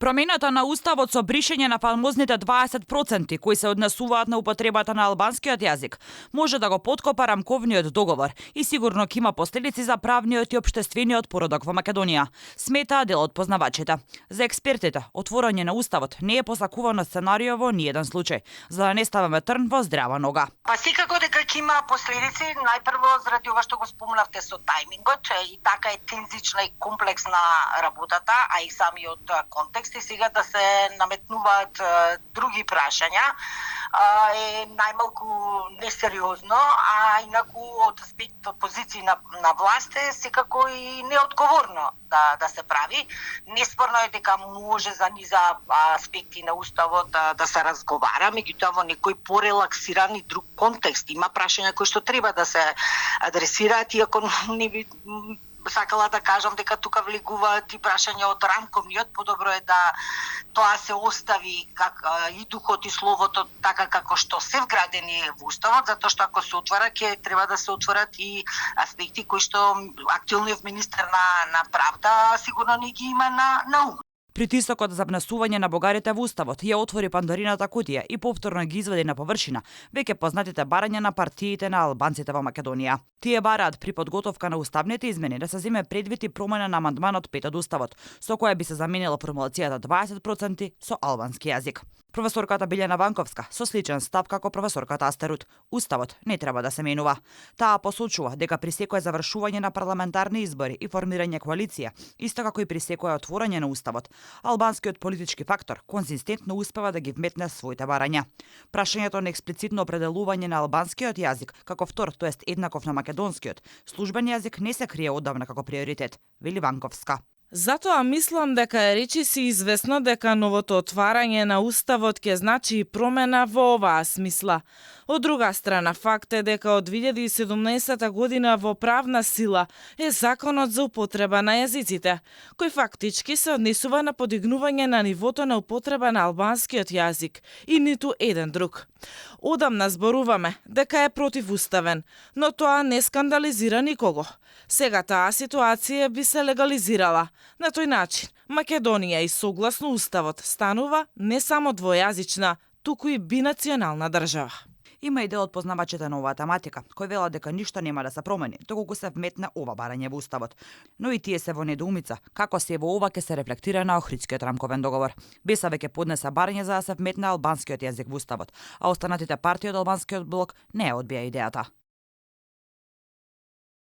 Промената на уставот со бришење на фамозните 20% кои се однесуваат на употребата на албанскиот јазик може да го поткопа рамковниот договор и сигурно ќе има последици за правниот и општествениот породок во Македонија, сметаа дел од познавачите. За експертите, отворање на уставот не е посакувано сценарио во ниеден случај, за да не ставаме трн во здрава нога. Па секако дека ќе има последици, најпрво заради ова што го спомнавте со тајмингот, и така е тензична и комплексна работата, а и самиот контекст и сега да се наметнуваат други прашања е најмалку несериозно, а инаку од аспект од позиција на власт е секако и неодговорно да се прави. Неспорно е дека може за низа аспекти на уставот да се разговара, меѓутоа во некој порелаксиран и друг контекст. Има прашања кои што треба да се адресираат, иако не би сакала да кажам дека тука влегуваат и прашања од рамковниот, подобро е да тоа се остави и духот и словото така како што се вградени во уставот, затоа што ако се отвара ќе треба да се отворат и аспекти кои што актуелниот министер на правда сигурно не ги има на ум. Притисокот за внесување на бугарите во уставот ја отвори Пандорината кутија и повторно ги извади на површина веќе познатите барања на партиите на албанците во Македонија. Тие бараат при подготовка на уставните измени да се земе предвид и промена на амандманот 5 од уставот, со која би се заменила формулацијата 20% со албански јазик. Професорката Билјана Ванковска со сличен став како професорката Астерут, уставот не треба да се менува. Таа посочува дека при секое завршување на парламентарни избори и формирање коалиција, исто како и при секое отворање на уставот, албанскиот политички фактор конзистентно успева да ги вметне своите барања. Прашањето на експлицитно определување на албанскиот јазик како втор, тоест еднаков на македонскиот, службен јазик не се крие одавна како приоритет, вели Ванковска. Затоа мислам дека е речиси известно дека новото отварање на уставот ќе значи и промена во оваа смисла. Од друга страна, факт е дека од 2017 година во правна сила е законот за употреба на јазиците, кој фактички се однесува на подигнување на нивото на употреба на албанскиот јазик и ниту еден друг. Одамна зборуваме дека е противуставен, но тоа не скандализира никого. Сега таа ситуација би се легализирала. На тој начин, Македонија и согласно уставот станува не само двојазична, туку и бинационална држава. Има и дел од познавачите на оваа тематика, кој велат дека ништо нема да се промени, доколку се вметне ова барање во уставот. Но и тие се во недоумица, како се во ова ќе се рефлектира на Охридскиот рамковен договор. Беса веќе поднеса барање за да се вметне албанскиот јазик во уставот, а останатите партии од албанскиот блок не ја одбија идејата.